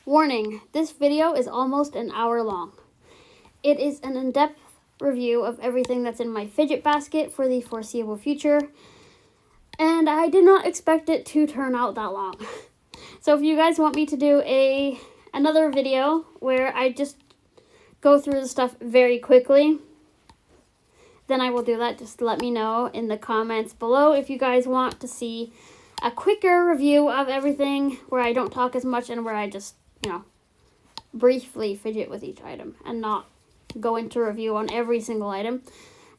Warning, this video is almost an hour long. It is an in-depth review of everything that's in my fidget basket for the foreseeable future, and I did not expect it to turn out that long. So if you guys want me to do another video where I just go through the stuff very quickly, then I will do that. Just let me know in the comments below if you guys want to see a quicker review of everything where I don't talk as much and where I just, briefly fidget with each item and not go into review on every single item.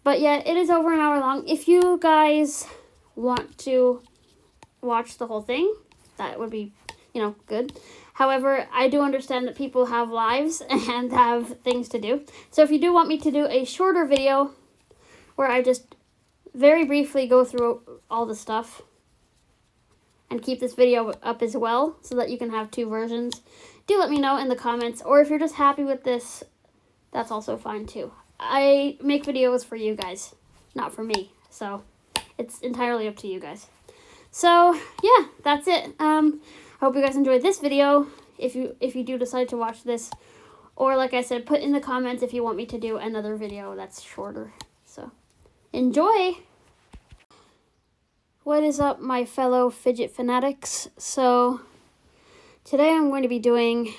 But yeah, it is over an hour long. If you guys want to watch the whole thing, that would be, good. However, I do understand that people have lives and have things to do. So if you do want me to do a shorter video where I just very briefly go through all the stuff and keep this video up as well so that you can have two versions, do let me know in the comments. Or if you're just happy with this, that's also fine too. I make videos for you guys, not for me. So it's entirely up to you guys. So yeah, that's it. Hope you guys enjoyed this video. If you do decide to watch this, or like I said, put in the comments if you want me to do another video that's shorter. So enjoy! What is up, my fellow fidget fanatics? So today I'm going to be doing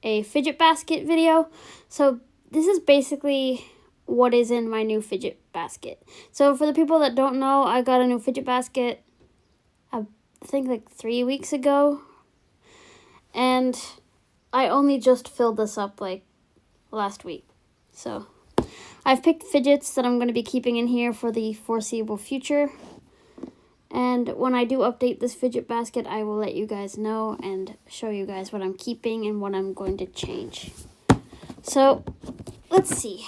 a fidget basket video. So this is basically what is in my new fidget basket. So for the people that don't know, I got a new fidget basket, I think like 3 weeks ago. And I only just filled this up like last week. So I've picked fidgets that I'm going to be keeping in here for the foreseeable future. And when I do update this fidget basket, I will let you guys know and show you guys what I'm keeping and what I'm going to change. So let's see.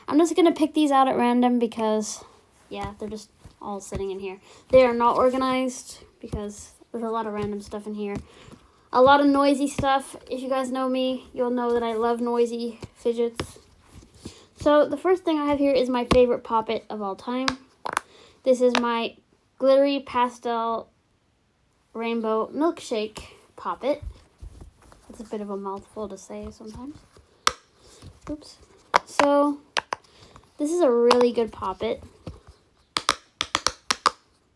I'm just going to pick these out at random because, yeah, they're just all sitting in here. They are not organized because there's a lot of random stuff in here. A lot of noisy stuff. If you guys know me, you'll know that I love noisy fidgets. So the first thing I have here is my favorite Poppet of all time. This is my glittery pastel rainbow milkshake Poppet. It's a bit of a mouthful to say sometimes. Oops. So this is a really good Poppet.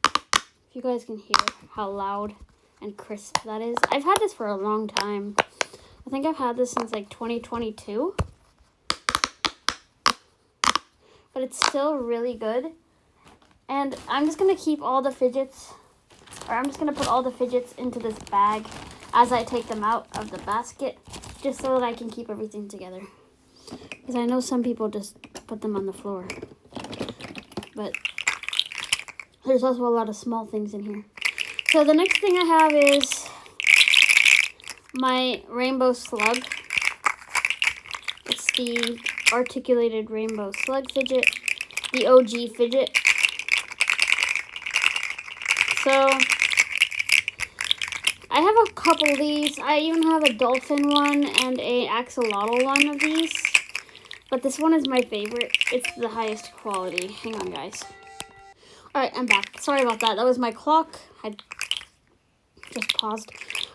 If you guys can hear how loud and crisp that is. I've had this for a long time. I think I've had this since like 2022. But it's still really good. And I'm just going to keep all the fidgets, or I'm just going to put all the fidgets into this bag as I take them out of the basket, just so that I can keep everything together. Because I know some people just put them on the floor. But there's also a lot of small things in here. So the next thing I have is my rainbow slug. It's the articulated rainbow slug fidget, the OG fidget. So I have a couple of these. I even have a dolphin one and a axolotl one of these. But this one is my favorite. It's the highest quality. Hang on, guys. Alright, I'm back. Sorry about that. That was my clock. I just paused.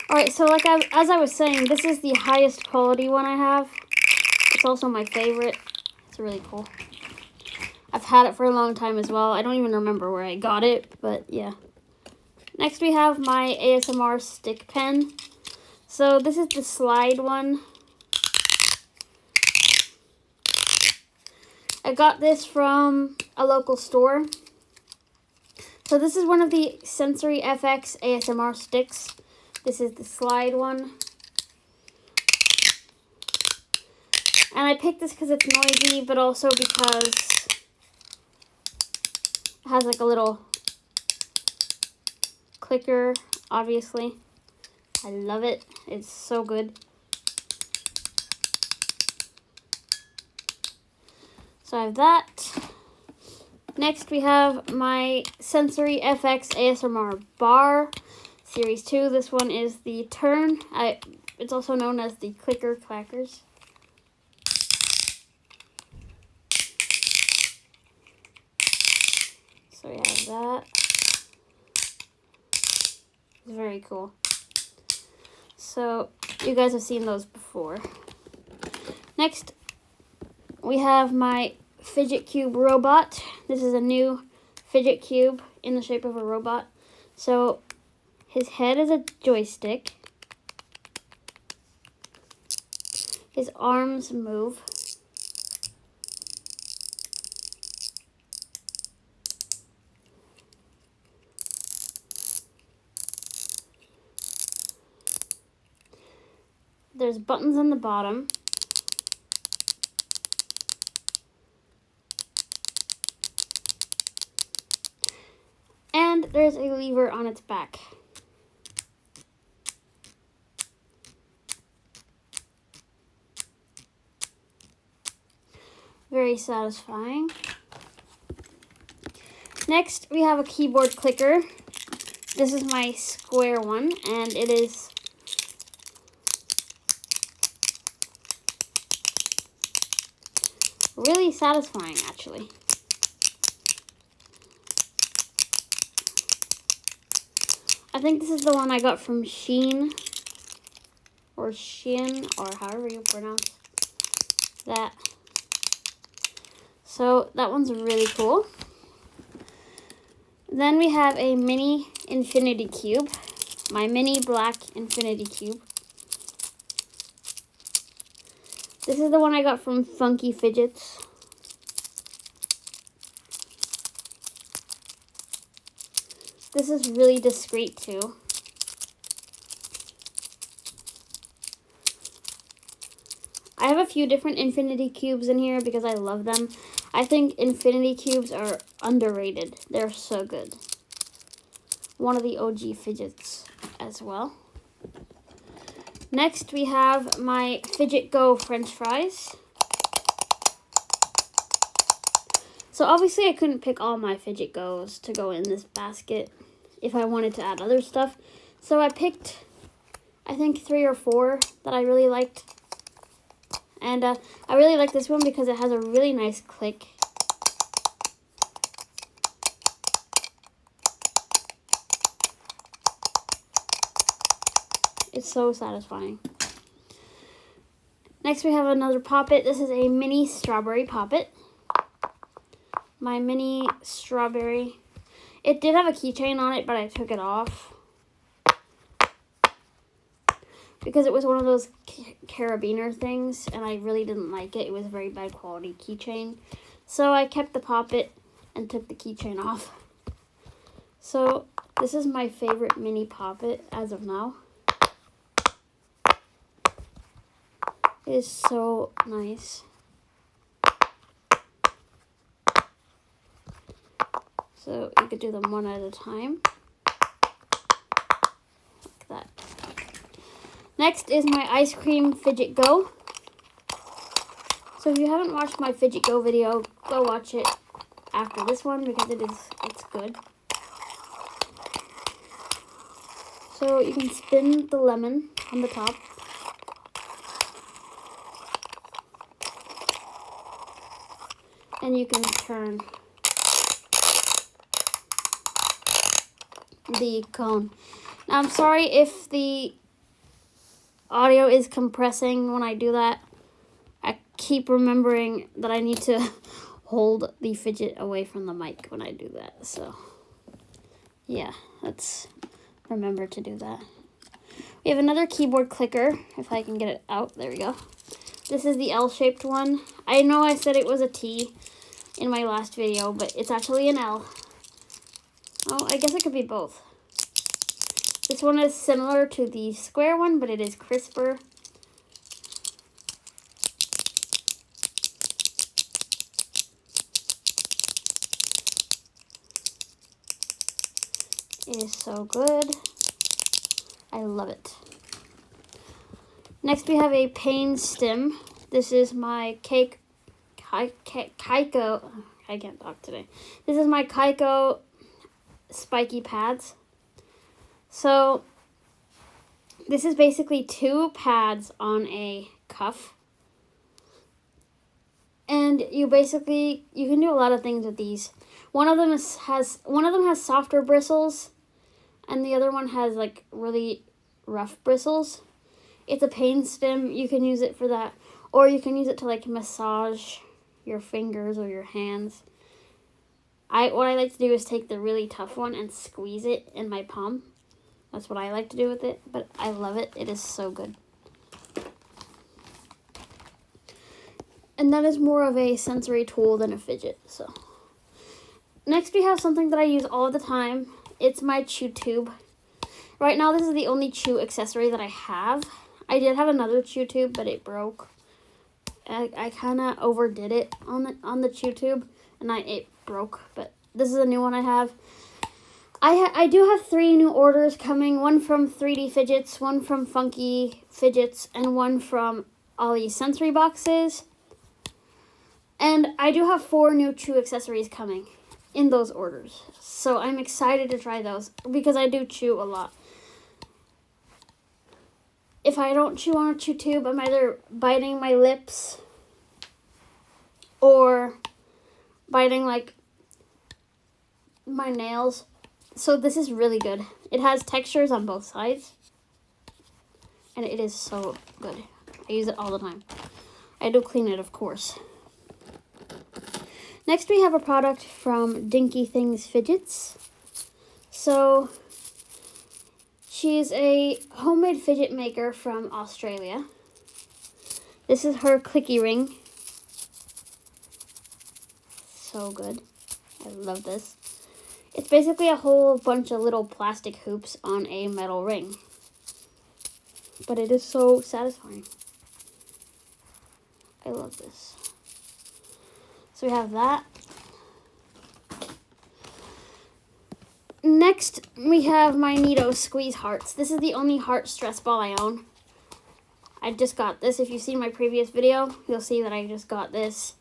Alright, so as I was saying, this is the highest quality one I have. It's also my favorite. It's really cool. I've had it for a long time as well. I don't even remember where I got it, but yeah. Next we have my ASMR stick pen. So this is the slide one. I got this from a local store. So this is one of the Sensory FX ASMR sticks. This is the slide one. And I picked this because it's noisy, but also because it has like a little clicker, obviously. I love it. It's so good. So I have that. Next we have my Sensory FX ASMR bar, Series 2. This one is the Turn. It's also known as the Clicker Clackers. So we have that. It's very cool. So You guys have seen those before. Next, we have my fidget cube robot. This is a new fidget cube in the shape of a robot. So his head is a joystick. His arms move. There's buttons on the bottom. And there's a lever on its back. Very satisfying. Next, we have a keyboard clicker. This is my square one, and it is really satisfying, actually. I think this is the one I got from Shein, or Shein, or however you pronounce that. So that one's really cool. Then we have a mini infinity cube, my mini black infinity cube. This is the one I got from Funky Fidgets. This is really discreet too. I have a few different infinity cubes in here because I love them. I think infinity cubes are underrated. They're so good. One of the OG fidgets as well. Next, we have my Fidget Go French fries. So obviously I couldn't pick all my Fidget Go's to go in this basket if I wanted to add other stuff. So I picked, I think, 3 or 4 that I really liked. And I really like this one because it has a really nice click. It's so satisfying. Next we have another Poppet. This is a mini strawberry Poppet. My mini strawberry. It did have a keychain on it, but I took it off because it was one of those carabiner things, and I really didn't like it. It was a very bad quality keychain. So I kept the Poppet and took the keychain off. So this is my favorite mini Poppet as of now. It is so nice. So you could do them one at a time. Like that. Next is my ice cream Fidget Go. So if you haven't watched my Fidget Go video, go watch it after this one because it's good. So you can spin the lemon on the top. And you can turn the cone. Now I'm sorry if the audio is compressing when I do that. I keep remembering that I need to hold the fidget away from the mic when I do that. So yeah, let's remember to do that. We have another keyboard clicker, if I can get it out. There we go. This is the L-shaped one. I know I said it was a T in my last video, but it's actually an L. Oh, I guess it could be both. This one is similar to the square one, but it is crisper. It is so good. I love it. Next we have a pain stim. This is my Kaiko. I can't talk today. This is my Kaiko spiky pads. So this is basically 2 pads on a cuff. And you can do a lot of things with these. One of them has softer bristles, and the other one has like really rough bristles. It's a pain stim. You can use it for that. Or you can use it to like massage your fingers or your hands. What I like to do is take the really tough one and squeeze it in my palm. That's what I like to do with it, but I love it. It is so good. And that is more of a sensory tool than a fidget. So next we have something that I use all the time. It's my chew tube. Right now this is the only chew accessory that I have. I did have another chew tube, but it broke. I kind of overdid it on the chew tube, and it broke. But this is a new one I have. I do have 3 new orders coming. One from 3D Fidgets, one from Funky Fidgets, and one from Ollie Sensory Boxes. And I do have 4 new chew accessories coming in those orders. So I'm excited to try those because I do chew a lot. If I don't chew on a chew tube, I'm either biting my lips or biting like my nails. So this is really good. It has textures on both sides. And it is so good. I use it all the time. I do clean it, of course. Next we have a product from Dinky Things Fidgets. So she's a homemade fidget maker from Australia. This is her clicky ring. So good. I love this. It's basically a whole bunch of little plastic hoops on a metal ring. But it is so satisfying. I love this. So we have that. Next, we have my Neato Squeeze Hearts. This is the only heart stress ball I own. I just got this. If you've seen my previous video, you'll see that I just got this.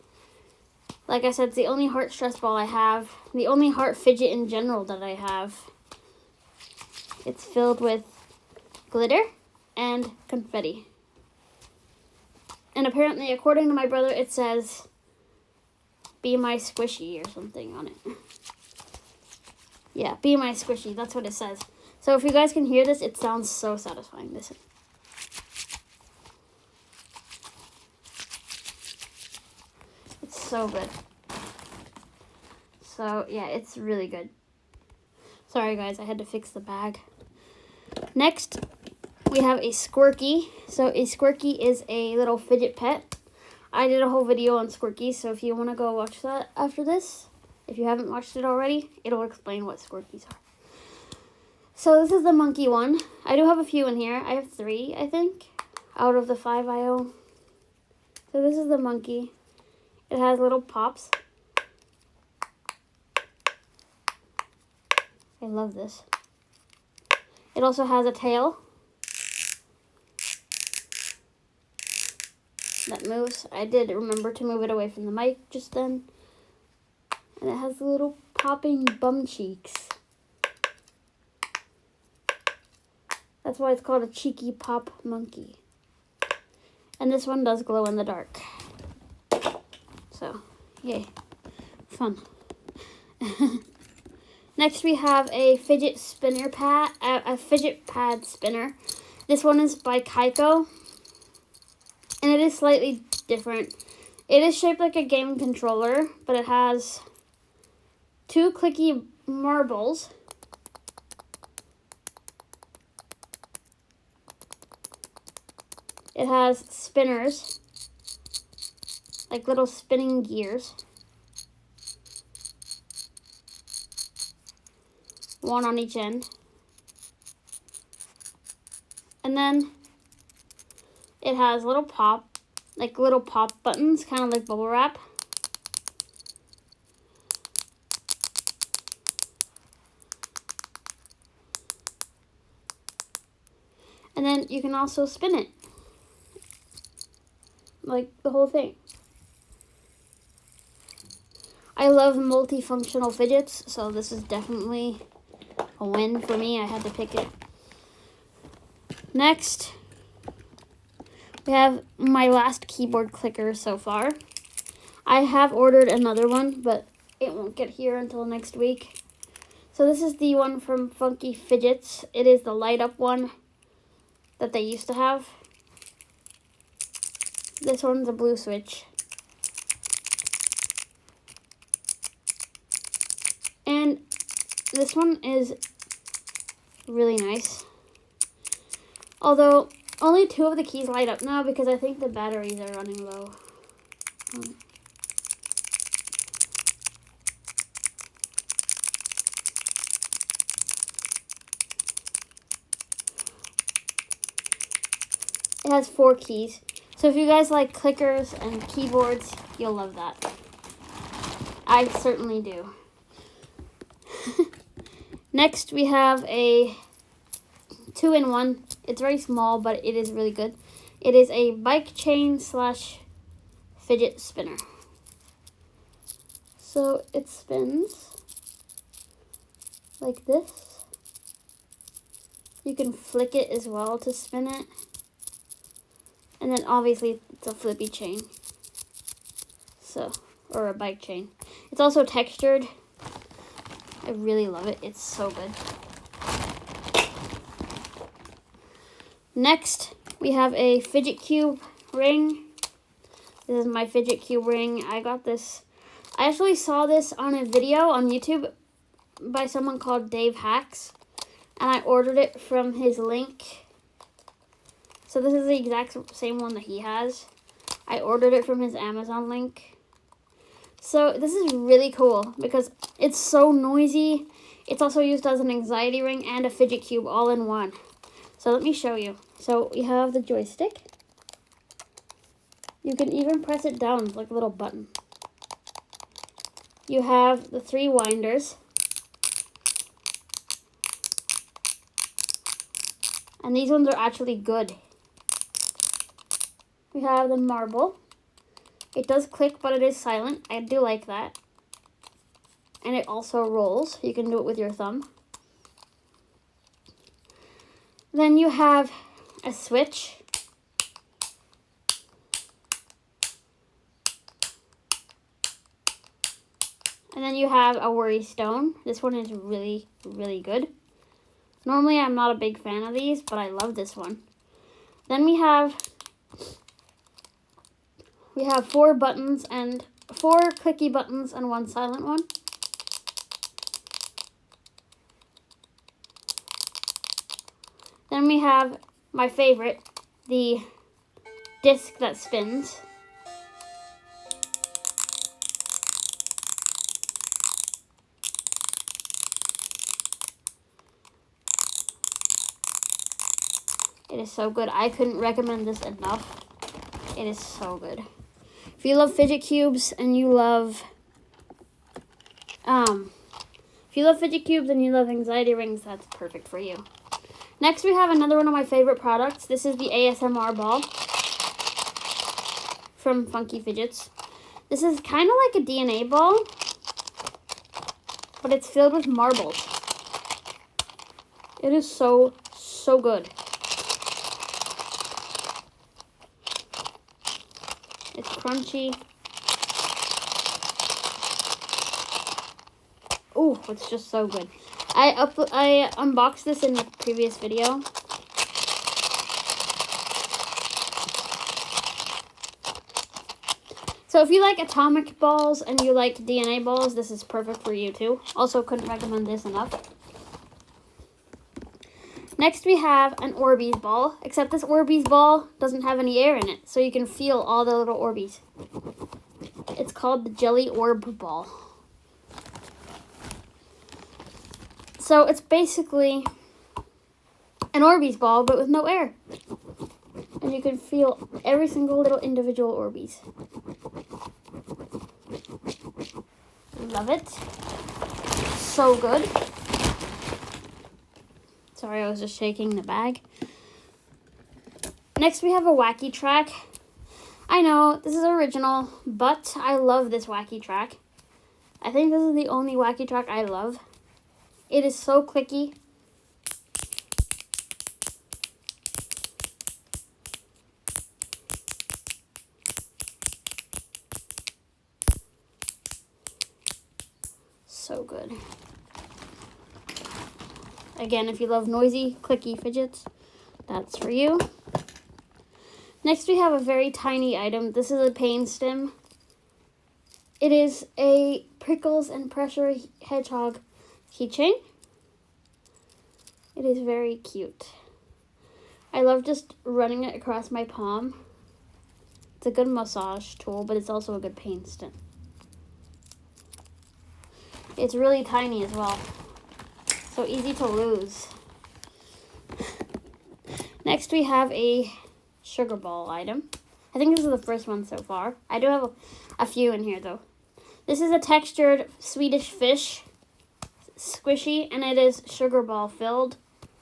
Like I said, it's the only heart stress ball I have. The only heart fidget in general that I have. It's filled with glitter and confetti. And apparently, according to my brother, it says, "Be my squishy" or something on it. Yeah, "Be my squishy." That's what it says. So if you guys can hear this, it sounds so satisfying. Listen. It's so good. So, yeah, it's really good. Sorry, guys, I had to fix the bag. Next, we have a Squirky. So a Squirky is a little fidget pet. I did a whole video on Squirky, so if you want to go watch that after this, if you haven't watched it already, it'll explain what Squirkies are. So this is the monkey one. I do have a few in here. I have 3, I think, out of the 5 I own. So this is the monkey. It has little pops. I love this. It also has a tail that moves. I did remember to move it away from the mic just then. And it has little popping bum cheeks. That's why it's called a cheeky pop monkey. And this one does glow in the dark. So, yay. Fun. Next we have a fidget spinner pad, a fidget pad spinner. This one is by Kaiko. And it is slightly different. It is shaped like a game controller, but it has 2 clicky marbles. It has spinners, like little spinning gears. One on each end. And then it has little pop buttons, kind of like bubble wrap. And then you can also spin it. Like the whole thing. I love multifunctional fidgets, so this is definitely a win for me. I had to pick it. Next, we have my last keyboard clicker so far. I have ordered another one, but it won't get here until next week. So this is the one from Funky Fidgets. It is the light up one that they used to have. This one's a blue switch. And this one is really nice. Although, only 2 of the keys light up now because I think the batteries are running low. It has 4 keys. So if you guys like clickers and keyboards, you'll love that. I certainly do. Next, we have a 2-in-1. It's very small, but it is really good. It is a bike chain / fidget spinner. So it spins like this. You can flick it as well to spin it. And then obviously it's a flippy chain. So, or a bike chain. It's also textured. I really love it. It's so good. Next, we have a fidget cube ring. This is my fidget cube ring. I got this. I actually saw this on a video on YouTube by someone called Dave Hacks. And I ordered it from his link. So this is the exact same one that he has. I ordered it from his Amazon link. So this is really cool because it's so noisy. It's also used as an anxiety ring and a fidget cube all in one. So let me show you. So we have the joystick. You can even press it down like a little button. You have the 3 winders. And these ones are actually good. We have the marble. It does click, but it is silent. I do like that. And it also rolls. You can do it with your thumb. Then you have a switch. And then you have a worry stone. This one is really, really good. Normally, I'm not a big fan of these, but I love this one. Then we have 4 buttons and 4 clicky buttons and 1 silent one. Then we have my favorite, the disc that spins. It is so good. I couldn't recommend this enough. It is so good. If you love fidget cubes and you love fidget cubes and you love anxiety rings, that's perfect for you. Next, we have another one of my favorite products. This is the ASMR ball from Funky Fidgets. This is kind of like a DNA ball, but it's filled with marbles. It is so, so good. It's crunchy. Oh, it's just so good. I unboxed this in the previous video. So if you like atomic balls and you like DNA balls, this is perfect for you too. Also, couldn't recommend this enough. Next, we have an Orbeez ball, except this Orbeez ball doesn't have any air in it, so you can feel all the little Orbeez. It's called the Jelly Orb Ball. So it's basically an Orbeez ball, but with no air. And you can feel every single little individual Orbeez. Love it. So good. Sorry, I was just shaking the bag. Next, we have a wacky track. I know, this is original, but I love this wacky track. I think this is the only wacky track I love. It is so clicky. So good. Again, if you love noisy, clicky fidgets, that's for you. Next, we have a very tiny item. This is a pain stim. It is a prickles and pressure hedgehog keychain. It is very cute. I love just running it across my palm. It's a good massage tool, but it's also a good pain stim. It's really tiny as well, so easy to lose. Next, we have a sugar ball item. I think this is the first one so far. I do have a few in here though. This is a textured Swedish fish squishy, and it is sugar ball filled,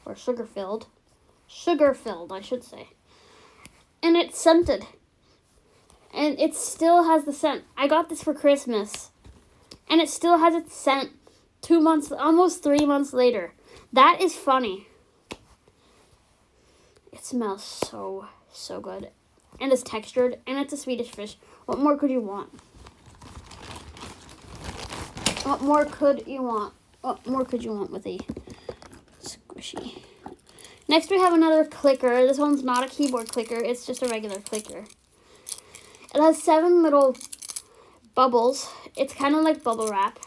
or sugar filled, I should say. And it's scented, and it still has the scent. I got this for Christmas, and it still has its scent 2 months, almost 3 months later. That is funny. It smells so good. And it's textured, and it's a Swedish fish. What more could you want? What more could you want? What more could you want with a squishy? Next, we have another clicker. This one's not a keyboard clicker. It's just a regular clicker. It has 7 little bubbles. It's kind of like bubble wrap.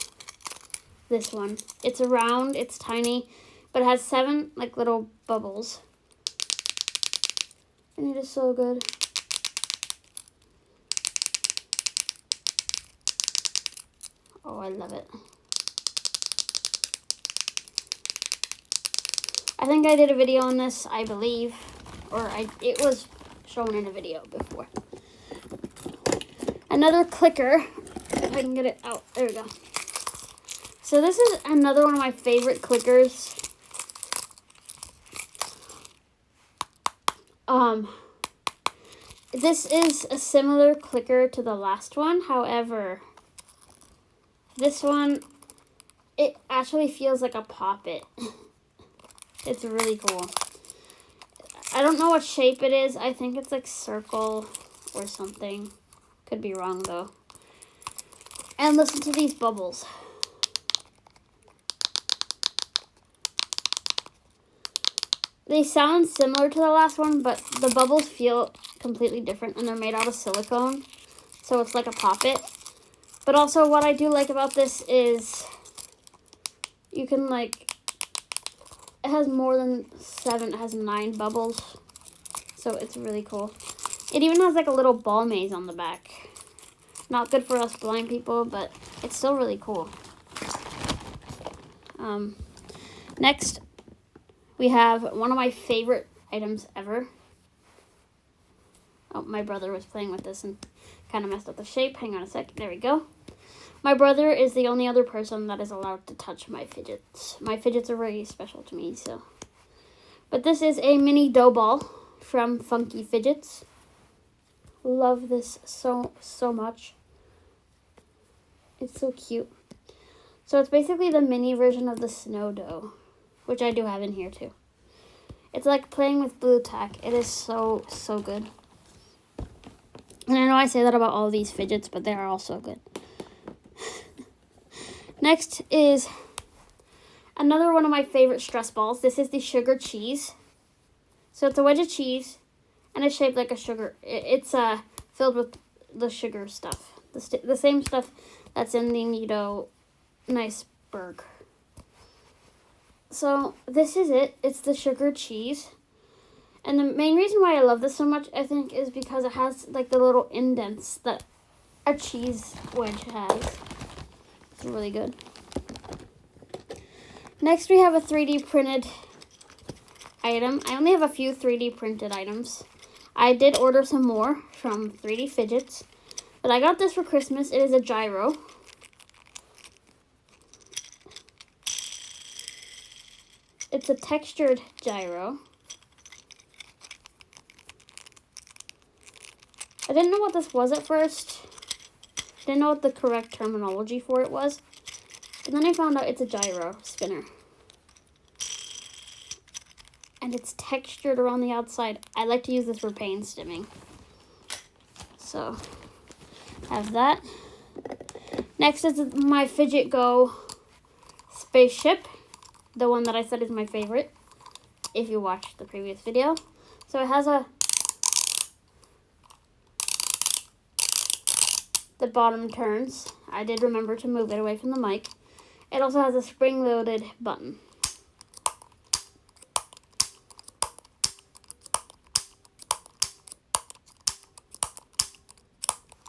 This one. It's round. It's tiny, but it has 7 like little bubbles. And it is so good. Oh, I love it. I think I did a video on this, I believe. Or it was shown in a video before. Another clicker. If I can get it out. There we go. So this is another one of my favorite clickers. This is a similar clicker to the last one. However, this one, it actually feels like a Pop-It. It's really cool. I don't know what shape it is. I think it's like circle or something. Could be wrong though. And listen to these bubbles. They sound similar to the last one, but the bubbles feel completely different, and they're made out of silicone, so it's like a Pop-It. But also what I do like about this is you can like, it has more than 7, it has 9 bubbles, so it's really cool. It even has like a little ball maze on the back. Not good for us blind people, but it's still really cool. Next, we have one of my favorite items ever. Oh, my brother was playing with this and kind of messed up the shape. Hang on a sec. There we go. My brother is the only other person that is allowed to touch my fidgets. My fidgets are very special to me, so. But this is a mini dough ball from Funky Fidgets. Love this so much. It's so cute. So it's basically the mini version of the snow dough, which I do have in here too. It's like playing with blue tack. It is so good. And I know I say that about all these fidgets, but they are all so good. Next is another one of my favorite stress balls. This is the sugar cheese. So it's a wedge of cheese, and it's shaped like a sugar. It's filled with the sugar stuff. The same stuff that's in the Nido Niceberg. So this is it. It's the sugar cheese. And the main reason why I love this so much, I think, is because it has like the little indents that a cheese wedge has. It's really good. Next, we have a 3D printed item. I only have a few 3D printed items. I did order some more from 3D Fidgets, but I got this for Christmas. It is a gyro. It's a textured gyro. I didn't know what this was at first. Didn't know what the correct terminology for it was. But then I found out it's a gyro spinner. And it's textured around the outside. I like to use this for pain stimming. So, have that. Next is my Fidget Go spaceship. The one that I said is my favorite, if you watched the previous video. So it has a the bottom turns. I did remember to move it away from the mic. It also has a spring-loaded button.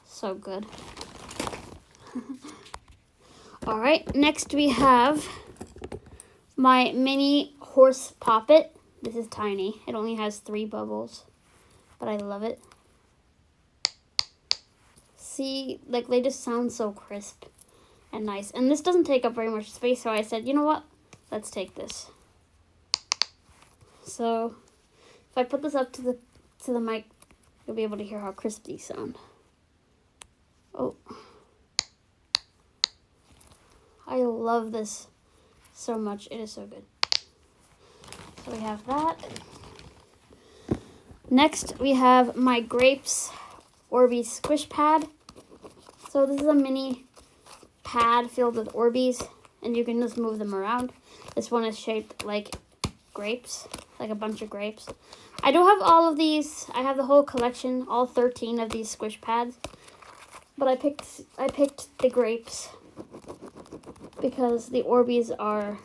So good. All right, next we have my mini horse poppet. This is tiny. It only has 3 bubbles, but I love it. See, like they just sound so crisp and nice. And this doesn't take up very much space, so I said, you know what? Let's take this. So if I put this up to the mic, you'll be able to hear how crisp these sound. Oh. I love this so much. It is so good. So we have that. Next, we have my Grapes Orbeez Squish Pad. So this is a mini pad filled with Orbeez, and you can just move them around. This one is shaped like grapes, like a bunch of grapes. I do have all of these. I have the whole collection, all 13 of these squish pads. But I picked the grapes because the Orbeez are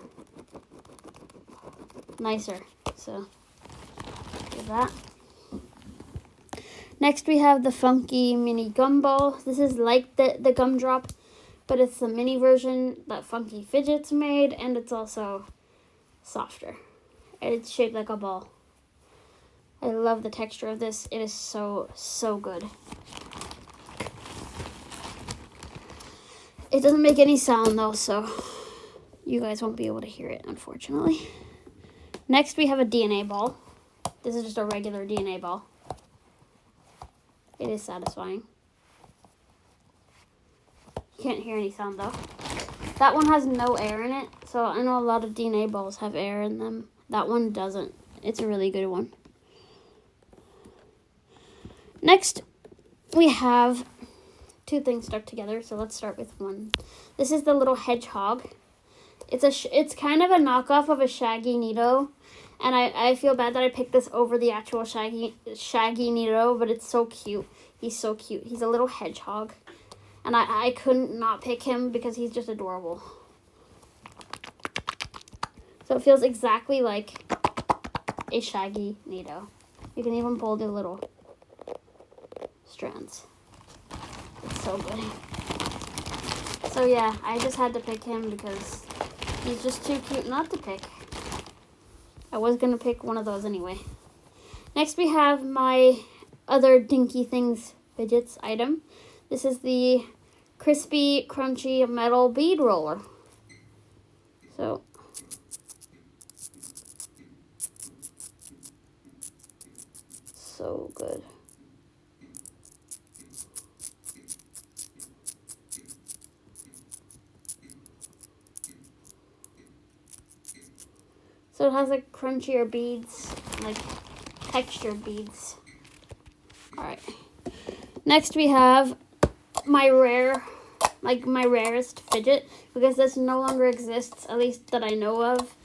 nicer. So do that. Next we have the Funky Mini Gumball. This is like the gumdrop, but it's the mini version that Funky Fidgets made, and it's also softer. And it's shaped like a ball. I love the texture of this. It is so, so good. It doesn't make any sound though, so you guys won't be able to hear it, unfortunately. Next we have a DNA ball. This is just a regular DNA ball. It is satisfying. You can't hear any sound though. That one has no air in it, so I know a lot of DNA balls have air in them. That one doesn't. It's a really good one. Next, we have 2 things stuck together, so let's start with one. This is the little hedgehog. It's kind of a knockoff of a Shaggy Neato, and I feel bad that I picked this over the actual Shaggy Neato, but it's so cute. He's so cute. He's a little hedgehog, and I couldn't not pick him because he's just adorable. So it feels exactly like a Shaggy Neato. You can even pull the little strands. It's so good. So yeah, I just had to pick him because he's just too cute not to pick. I was going to pick one of those anyway. Next we have my other Dinky Things Fidgets item. This is the crispy, crunchy metal bead roller. So good. So it has like crunchier beads, like textured beads. Alright. Next we have my rarest fidget, because this no longer exists, at least that I know of.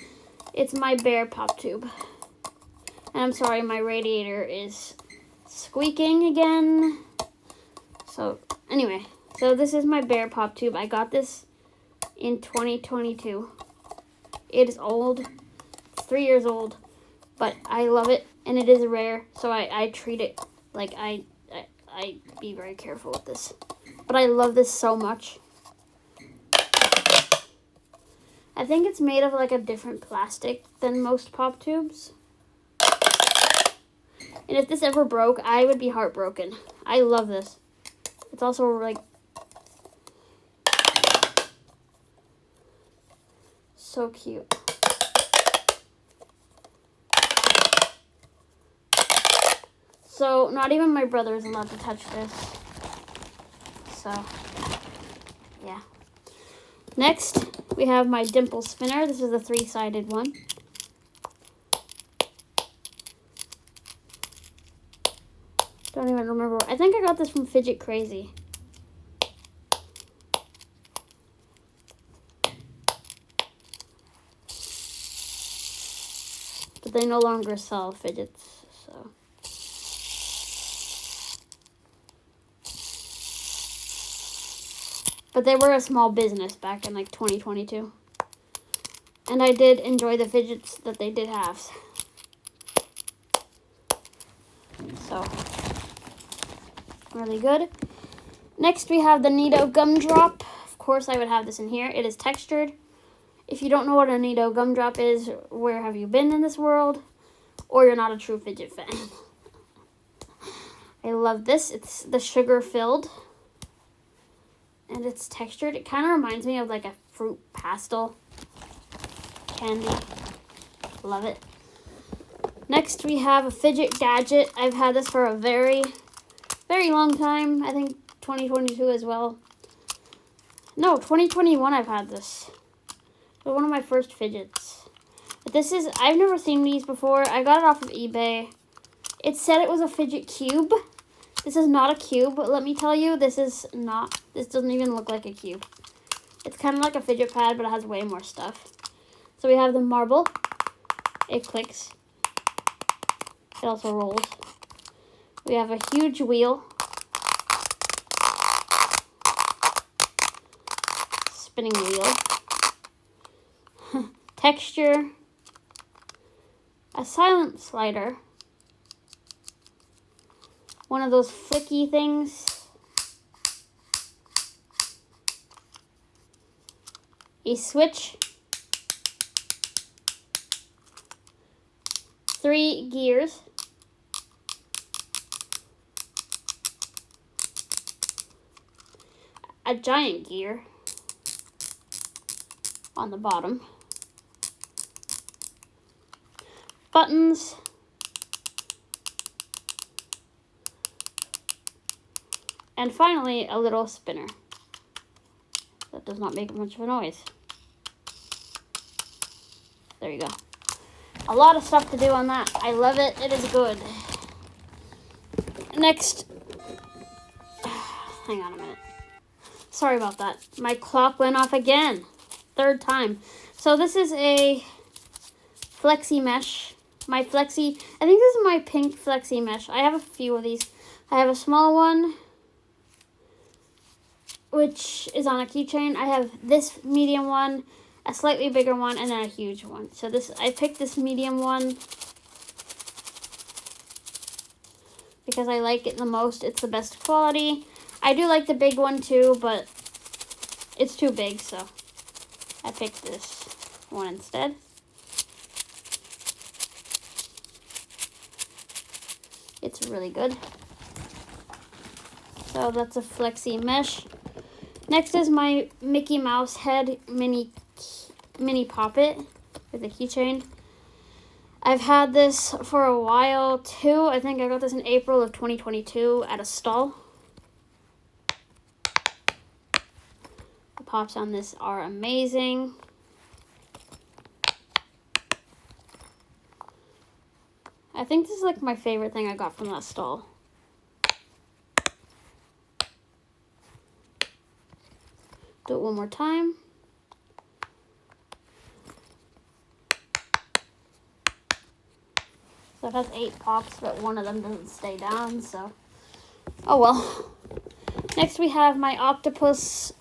It's my bear pop tube. And I'm sorry, my radiator is squeaking again. So anyway, so this is my bear pop tube. I got this in 2022. It is old. 3 years old, but I love it, and it is rare, so I treat it like I be very careful with this. But I love this so much. I think it's made of like a different plastic than most pop tubes. And if this ever broke, I would be heartbroken. I love this. It's also like so cute. So, not even my brother is allowed to touch this. So, yeah. Next, we have my dimple spinner. This is a 3-sided one. Don't even remember. I think I got this from Fidget Crazy. But they no longer sell fidgets, so. But they were a small business back in like 2022. And I did enjoy the fidgets that they did have. So, really good. Next, we have the Neato Gumdrop. Of course, I would have this in here. It is textured. If you don't know what a Neato Gumdrop is, where have you been in this world? Or you're not a true fidget fan. I love this. It's the sugar-filled. And it's textured. It kind of reminds me of like a fruit pastel candy. Love it. Next, we have a fidget gadget. I've had this for a very, very long time. I think 2022 as well. No, 2021 I've had this. It's one of my first fidgets. But this is, I've never seen these before. I got it off of eBay. It said it was a fidget cube. This is not a cube, but let me tell you, this doesn't even look like a cube. It's kind of like a fidget pad, but it has way more stuff. So we have the marble. It clicks. It also rolls. We have a huge wheel. Spinning wheel. Texture. A silent slider. One of those flicky things. A switch. 3 gears. A giant gear on the bottom. Buttons. And finally, a little spinner. That does not make much of a noise. There you go. A lot of stuff to do on that. I love it. It is good. Next. Hang on a minute. Sorry about that. My clock went off again. 3rd time. So this is a flexi mesh. I think this is my pink flexi mesh. I have a few of these. I have a small one, which is on a keychain. I have this medium one, a slightly bigger one, and then a huge one. So I picked this medium one because I like it the most. It's the best quality. I do like the big one too, but it's too big, so I picked this one instead. It's really good. So that's a flexi mesh. Next is my Mickey Mouse head mini poppet with a keychain. I've had this for a while too. I think I got this in April of 2022 at a stall. The pops on this are amazing. I think this is like my favorite thing I got from that stall. Do it one more time. So it has 8 pops, but one of them doesn't stay down, so oh well. Next we have my octopus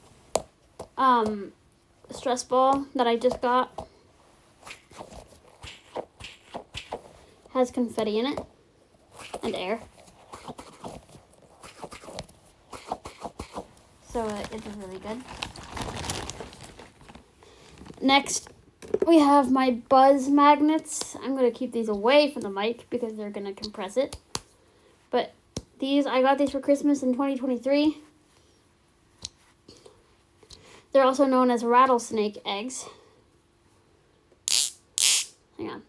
stress ball that I just got. Has confetti in it and air. So it's really good. Next, we have my buzz magnets. I'm going to keep these away from the mic because they're going to compress it. But I got these for Christmas in 2023. They're also known as rattlesnake eggs. Hang on.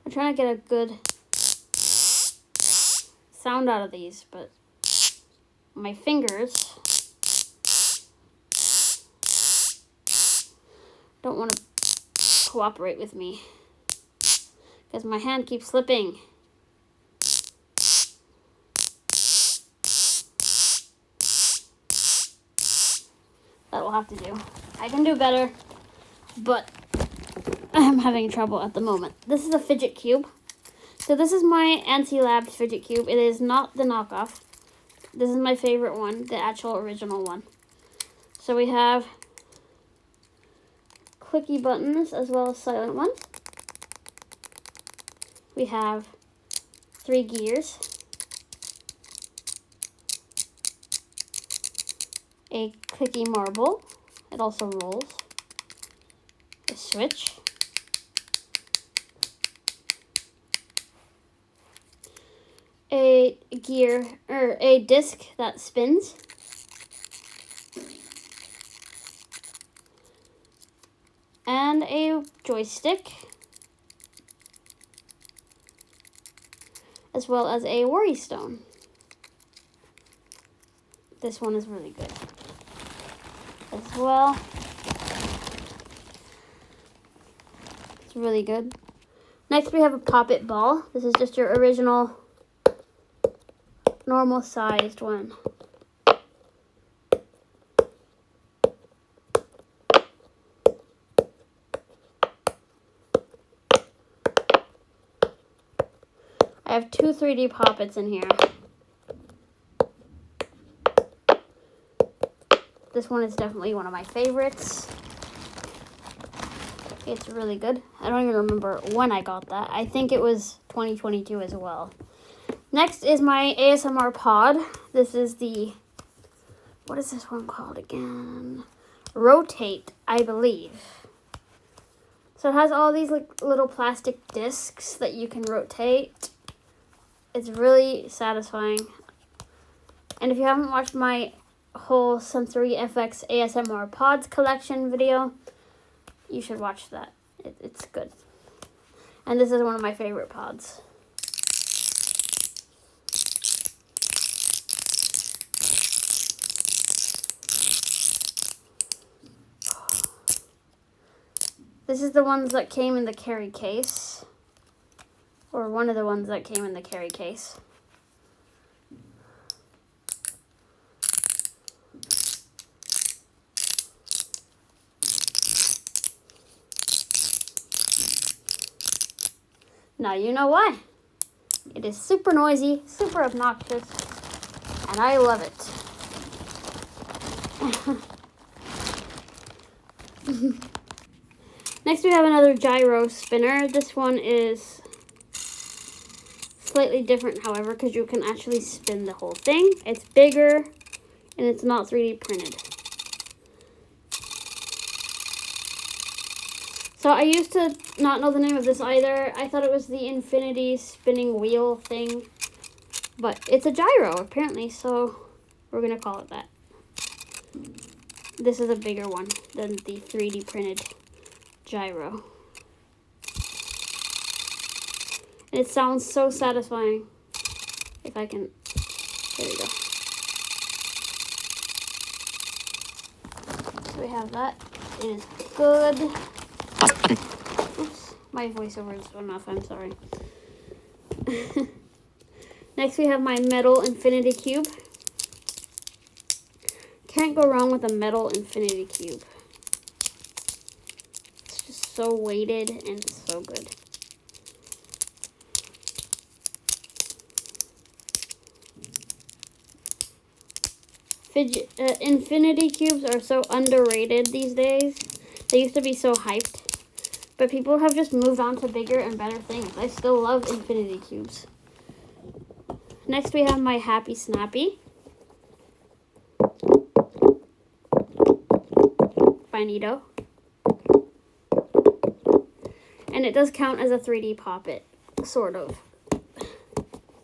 I'm trying to get a good sound out of these, but my fingers don't want to cooperate with me because my hand keeps slipping. That'll have to do. I can do better, but I'm having trouble at the moment. This is a fidget cube. So this is my Anti-Labs fidget cube. It is not the knockoff. This is my favorite one, the actual original one. So we have clicky buttons as well as silent ones. We have 3 gears, a clicky marble, it also rolls, a switch, a gear, or a disc that spins, and a joystick, as well as a worry stone. This one is really good as well. It's really good. Next we have a pop-it ball. This is just your original normal sized one. I have 2 3D pop-its in here. This one is definitely one of my favorites. It's really good. I don't even remember when I got that. I think it was 2022 as well. Next is my ASMR pod. This is the, what is this one called again? Rotate, I believe. So it has all these like little plastic discs that you can rotate. It's really satisfying. And if you haven't watched my whole Sensory FX ASMR Pods collection video, you should watch that. It's good. And this is one of my favorite pods. This is the ones that came in the carry case. Or one of the ones that came in the carry case. Now you know why. It is super noisy, super obnoxious, and I love it. Next we have another gyro spinner. This one is slightly different, however, because you can actually spin the whole thing. It's bigger, and it's not 3D printed. So I used to not know the name of this either. I thought it was the infinity spinning wheel thing. But it's a gyro, apparently, so we're going to call it that. This is a bigger one than the 3D printed gyro. And it sounds so satisfying. If I can, there we go. So we have that. It is good. Oops, my voiceover is going off, I'm sorry. Next we have my metal infinity cube. Can't go wrong with a metal infinity cube. It's just so weighted and so good. Infinity cubes are so underrated these days. They used to be so hyped. But people have just moved on to bigger and better things. I still love infinity cubes. Next we have my Happy Snappy. Finito. And it does count as a 3D pop-it, sort of.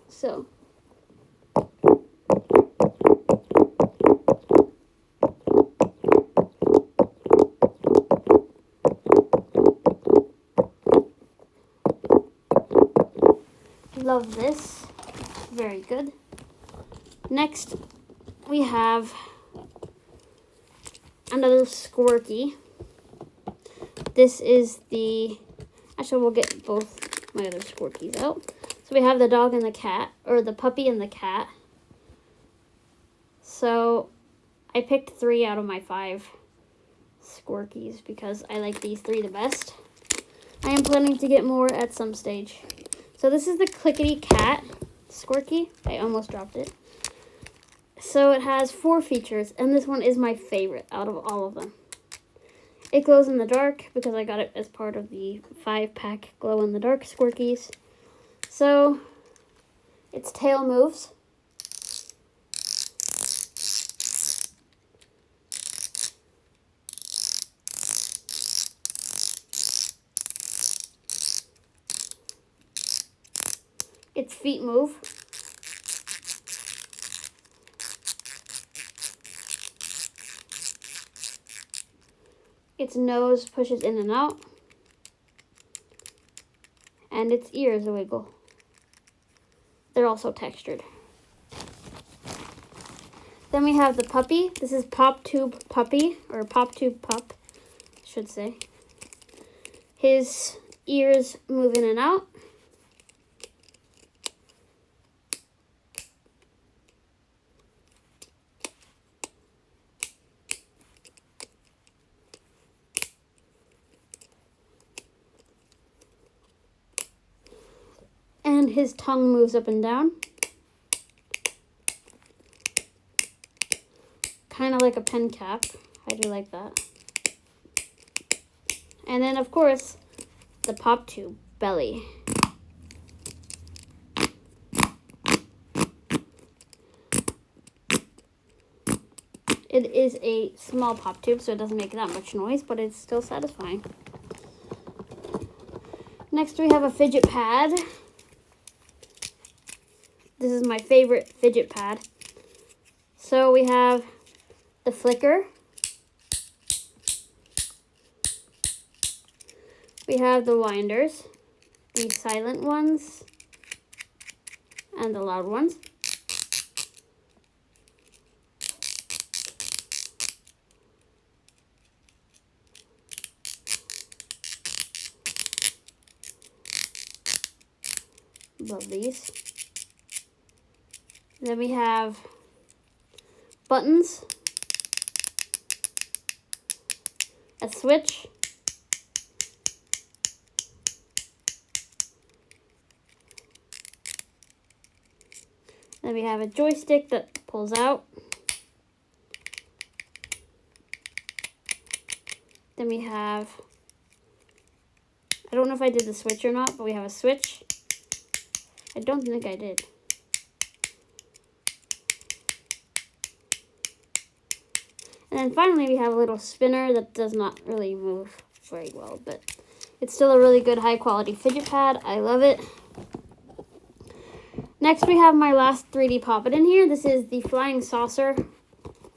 So. Love this. Very good. Next, we have another Squirky. This is the... Actually, we'll get both my other Squirkies out. So we have the dog and the cat, or the puppy and the cat. So I picked 3 out of my 5 Squirkies because I like these 3 the best. I am planning to get more at some stage. So this is the Clickety Cat Squirky. I almost dropped it. So it has 4 features, and this one is my favorite out of all of them. It glows in the dark because I got it as part of the 5-pack glow-in-the-dark Squirkies. So its tail moves. Its feet move. Its nose pushes in and out. And its ears wiggle. They're also textured. Then we have the puppy. This is Pop Tube Puppy, or Pop Tube Pup, I should say. His ears move in and out. And his tongue moves up and down. Kind of like a pen cap. I do like that. And then, of course, the Pop Tube belly. It is a small pop tube, so it doesn't make that much noise, but it's still satisfying. Next, we have a fidget pad. This is my favorite fidget pad. So we have the flicker. We have the winders, the silent ones, and the loud ones. Love these. Then we have buttons, a switch, then we have a joystick that pulls out. Then we have, I don't know if I did the switch or not, but we have a switch. I don't think I did. And then finally we have a little spinner that does not really move very well, but it's still a really good high quality fidget pad. I love it. Next we have my last 3D Pop-It in here. This is the flying saucer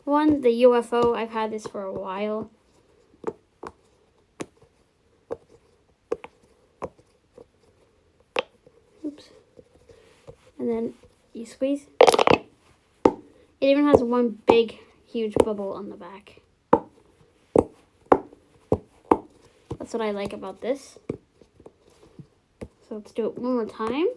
one, the UFO. I've had this for a while. Oops. And then you squeeze. It even has one big huge bubble on the back. That's what I like about this. So let's do it one more time.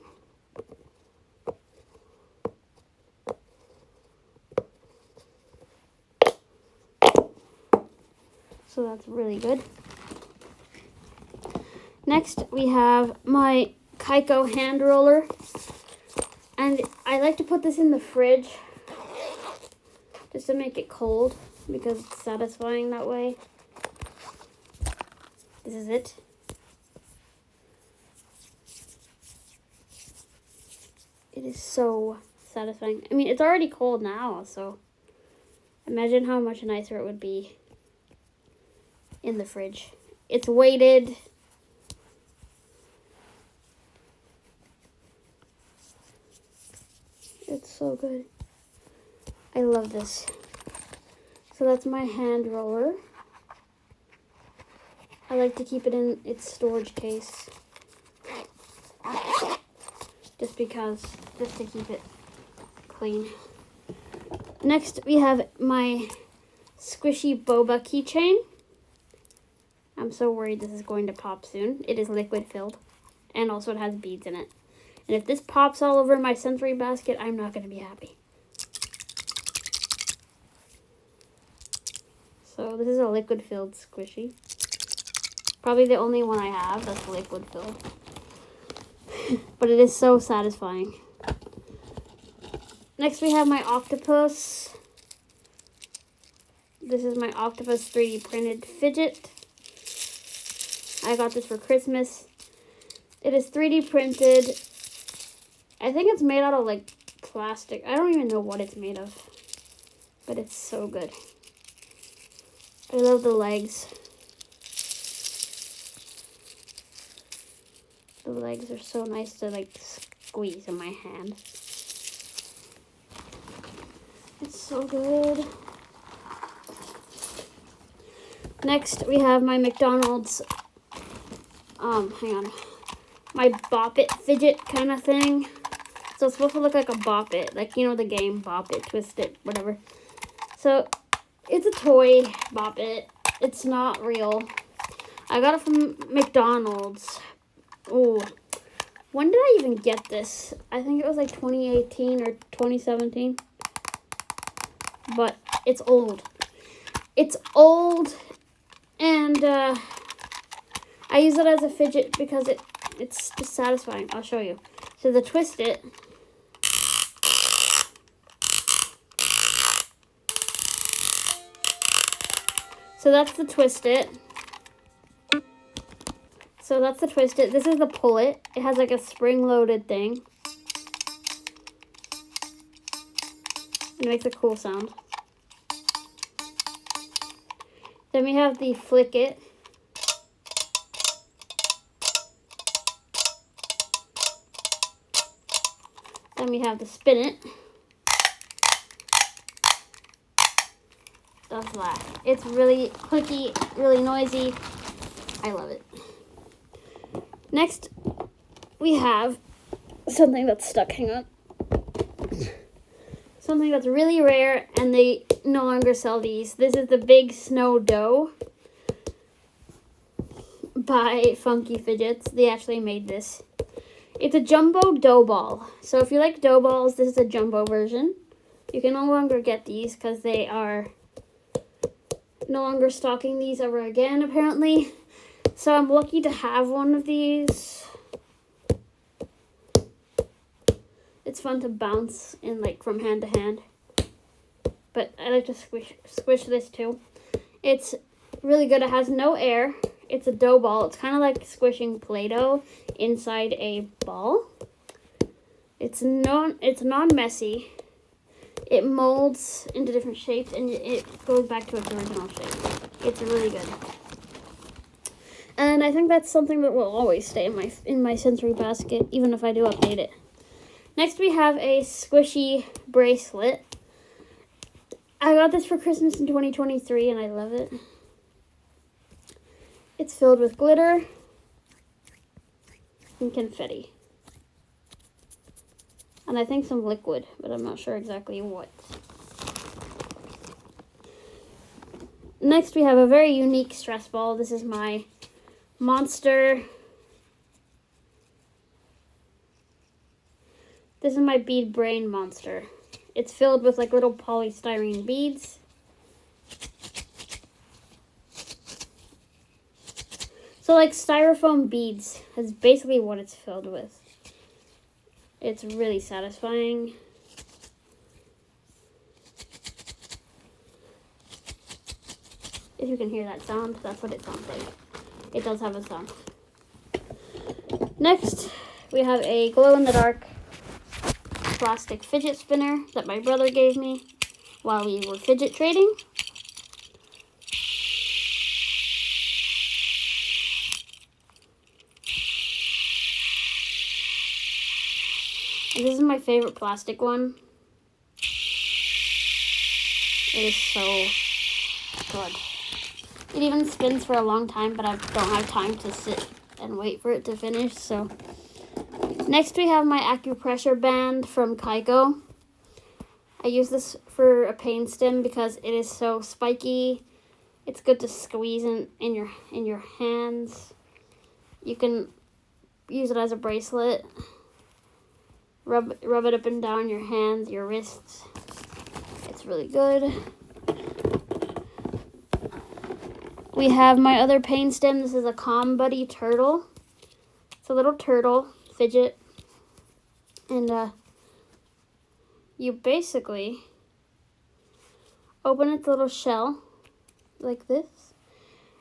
So that's really good. Next we have my Kaiko hand roller. And I like to put this in the fridge just to make it cold because it's satisfying that way. This is it. It is so satisfying. I mean, it's already cold now, so imagine how much nicer it would be in the fridge. It's weighted. It's so good. I love this. So that's my hand roller. I like to keep it in its storage case. Just to keep it clean. Next, we have my squishy boba keychain. I'm so worried this is going to pop soon. It is liquid filled. And also it has beads in it. And if this pops all over my sensory basket, I'm not going to be happy. So this is a liquid-filled squishy. Probably the only one I have that's liquid-filled. But it is so satisfying. Next we have my octopus. This is my octopus 3D printed fidget. I got this for Christmas. It is 3D printed. I think it's made out of like plastic. I don't even know what it's made of. But it's so good. I love the legs. The legs are so nice to like squeeze in my hand. It's so good. Next, we have my McDonald's, hang on, my Bop It fidget kind of thing. So it's supposed to look like a Bop It, like, you know, the game Bop It, Twist It, whatever. So it's a toy Bop It. It's not real. I got it from McDonald's. Oh, when did I even get this? I think it was like 2018 or 2017. But it's old. It's old, and I use it as a fidget because it's just satisfying. I'll show you. So the Twist It. So that's the Twist It. So that's the Twist It. This is the Pull It. It has like a spring-loaded thing. It makes a cool sound. Then we have the Flick It. Then we have the Spin It. That's that. It's really clicky, really noisy. I love it. Next, we have something that's stuck. Hang on. Something that's really rare, and they no longer sell these. This is the Big Snow Dough by Funky Fidgets. They actually made this. It's a jumbo dough ball. So if you like dough balls, this is a jumbo version. You can no longer get these because they are no longer stocking these ever again, apparently. So I'm lucky to have one of these. It's fun to bounce in like from hand to hand. But I like to squish this too. It's really good. It has no air. It's a dough ball. It's kind of like squishing Play-Doh inside a ball. It's non-messy. It molds into different shapes and it goes back to its original shape. It's really good. And I think that's something that will always stay in my sensory basket, even if I do update it. Next, we have a squishy bracelet. I got this for Christmas in 2023, and I love it. It's filled with glitter and confetti. And I think some liquid, but I'm not sure exactly what. Next, we have a very unique stress ball. This is my Monster. This is my bead brain monster. It's filled with like little polystyrene beads. So like styrofoam beads is basically what it's filled with. It's really satisfying. If you can hear that sound, that's what it sounds like. It does have a sound. Next, we have a glow-in-the-dark plastic fidget spinner that my brother gave me while we were fidget trading. And this is my favorite plastic one. It is so good. It even spins for a long time, but I don't have time to sit and wait for it to finish, so. Next, we have my acupressure band from Kaiko. I use this for a pain stim because it is so spiky. It's good to squeeze in your hands. You can use it as a bracelet. Rub it up and down your hands, your wrists. It's really good. we have my other pain stem. This is a Calm Buddy turtle. It's a little turtle fidget. And you basically open its little shell like this.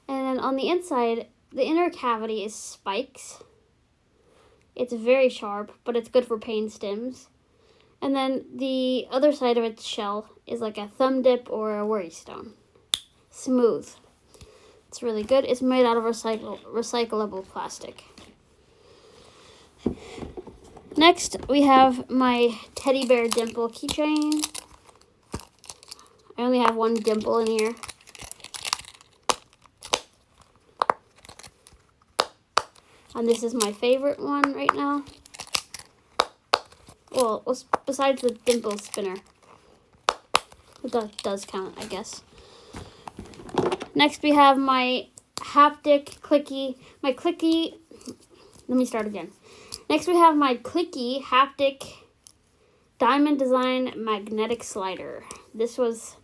And then on the inside, the inner cavity is spikes. It's very sharp, but it's good for pain stems. And then the other side of its shell is like a thumb dip or a worry stone. Smooth. It's really good. It's made out of recyclable plastic. Next, we have my teddy bear dimple keychain. I only have one dimple in here. And this is my favorite one right now. Well, besides the dimple spinner. That does count, I guess. Next, we have my haptic clicky. Let me start again. Next, we have my clicky haptic diamond design magnetic slider. This was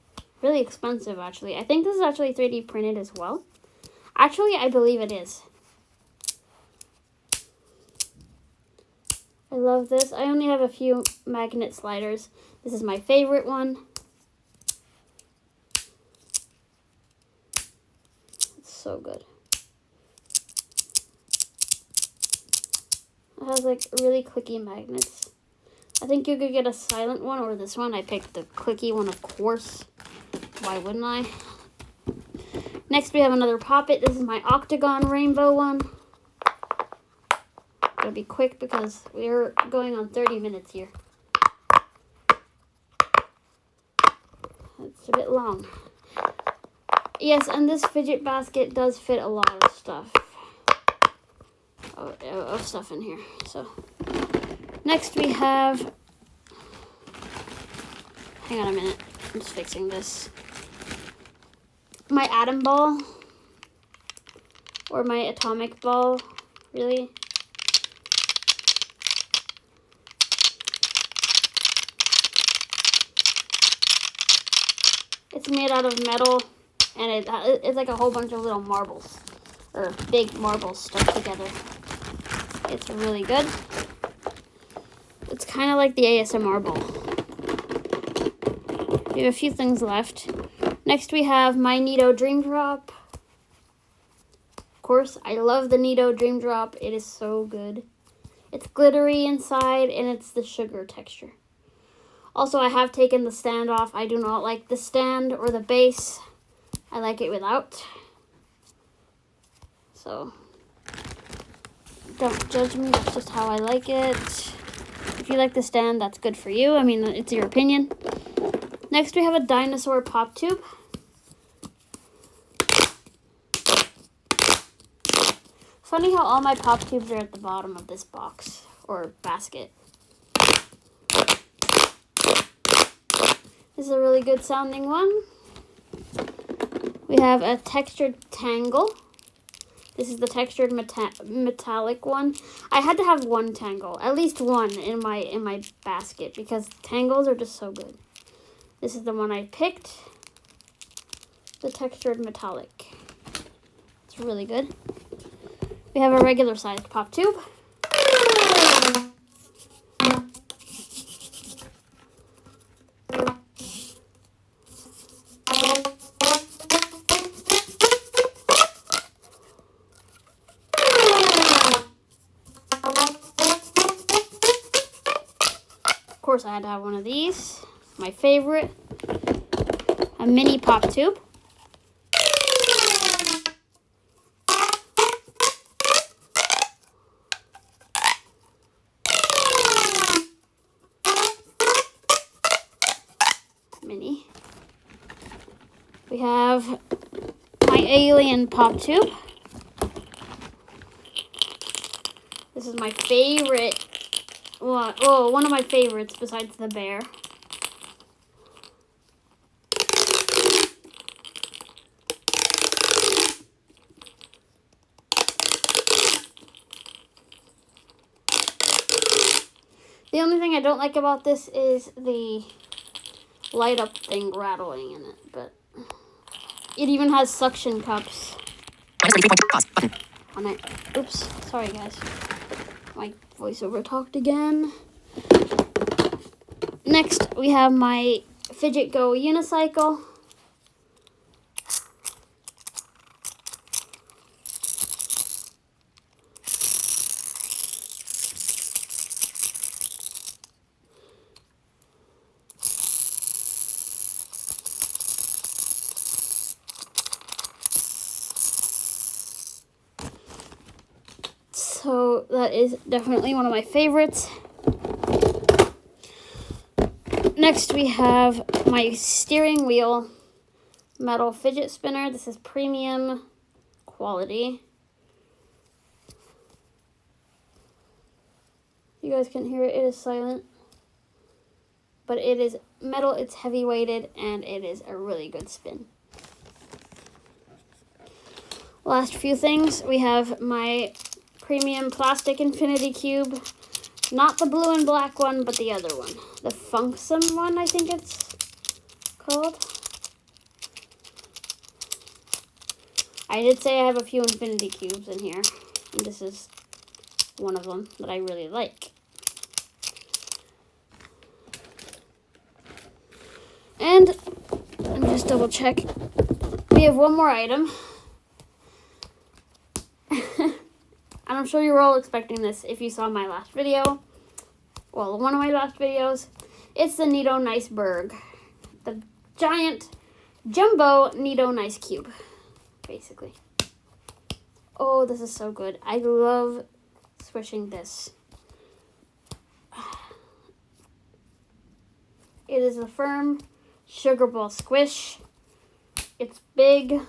really expensive, actually. I think this is actually 3D printed as well. Actually, I believe it is. I love this. I only have a few magnet sliders. This is my favorite one. It's so good. It has like really clicky magnets. I think you could get a silent one or this one. I picked the clicky one, of course. Why wouldn't I? Next, we have another Pop-It. This is my octagon rainbow one. Gotta be quick because we're going on 30 minutes here. It's a bit long. Yes, and this fidget basket does fit a lot of stuff. Of stuff in here. So, next we have... Hang on a minute. I'm just fixing this. My atom ball. Or my atomic ball, really. It's made out of metal, and it's like a whole bunch of little marbles, or big marbles stuck together. It's really good. It's kind of like the ASMR ball. We have a few things left. Next, we have my Neato Dream Drop. Of course, I love the Neato Dream Drop. It is so good. It's glittery inside, and it's the sugar texture. Also, I have taken the stand off. I do not like the stand or the base. I like it without. So, don't judge me. That's just how I like it. If you like the stand, that's good for you. I mean, it's your opinion. Next, we have a dinosaur pop tube. Funny how all my pop tubes are at the bottom of this box or basket. This is a really good sounding one. We have a textured tangle. This is the textured metallic one. I had to have one tangle, at least one in my basket because tangles are just so good. This is the one I picked. The textured metallic. It's really good. We have a regular sized pop tube. Of course, I had to have one of these. My favorite, a mini pop tube. Mini. We have my alien pop tube. This is my favorite. Well, one of my favorites besides the bear. The only thing I don't like about this is the light up thing rattling in it, but it even has suction cups. On it. Oops, sorry guys. My voiceover talked again. Next, we have my Fidget Go unicycle. So that is definitely one of my favorites. Next we have my steering wheel metal fidget spinner. This is premium quality. You guys can hear it, it is silent. But it is metal, it's heavy weighted, and it is a really good spin. Last few things, we have my premium plastic infinity cube. Not the blue and black one, but the other one. The Funksome one, I think it's called. I did say I have a few infinity cubes in here, and this is one of them that I really like. And let me just double check. We have one more item. And I'm sure you were all expecting this if you saw my last video. Well, one of my last videos. It's the Neato Nice Berg. The giant jumbo Neato Nice Cube, basically. Oh, this is so good. I love swishing this. It is a firm sugar ball squish. It's big.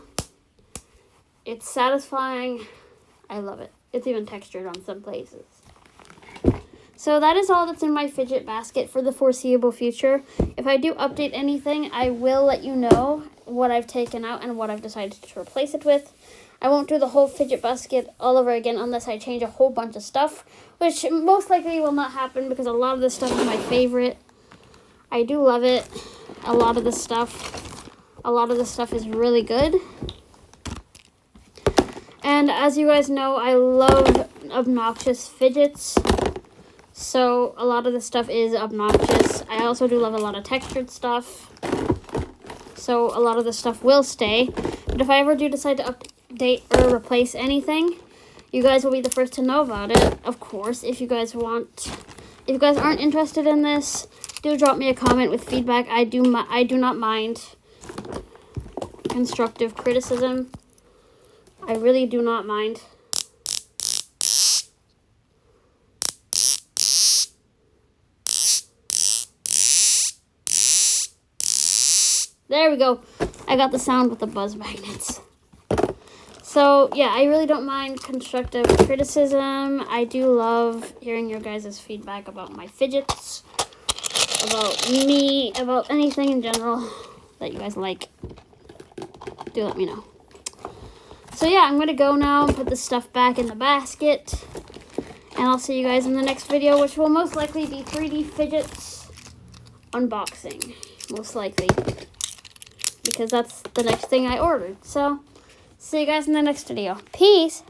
It's satisfying. I love it. It's even textured on some places. So that is all that's in my fidget basket for the foreseeable future. If I do update anything, I will let you know what I've taken out and what I've decided to replace it with. I won't do the whole fidget basket all over again unless I change a whole bunch of stuff, which most likely will not happen because a lot of this stuff is my favorite. I do love it. A lot of this stuff is really good. And as you guys know, I love obnoxious fidgets. So a lot of this stuff is obnoxious. I also do love a lot of textured stuff. So a lot of this stuff will stay. But if I ever do decide to update or replace anything, you guys will be the first to know about it. Of course, if you guys aren't interested in this, do drop me a comment with feedback. I do not mind constructive criticism. I really do not mind. There we go. I got the sound with the buzz magnets. So, yeah, I really don't mind constructive criticism. I do love hearing your guys' feedback about my fidgets, about me, about anything in general that you guys like. Do let me know. So yeah, I'm going to go now and put this stuff back in the basket. And I'll see you guys in the next video, which will most likely be 3D fidgets unboxing. Most likely. Because that's the next thing I ordered. So, see you guys in the next video. Peace!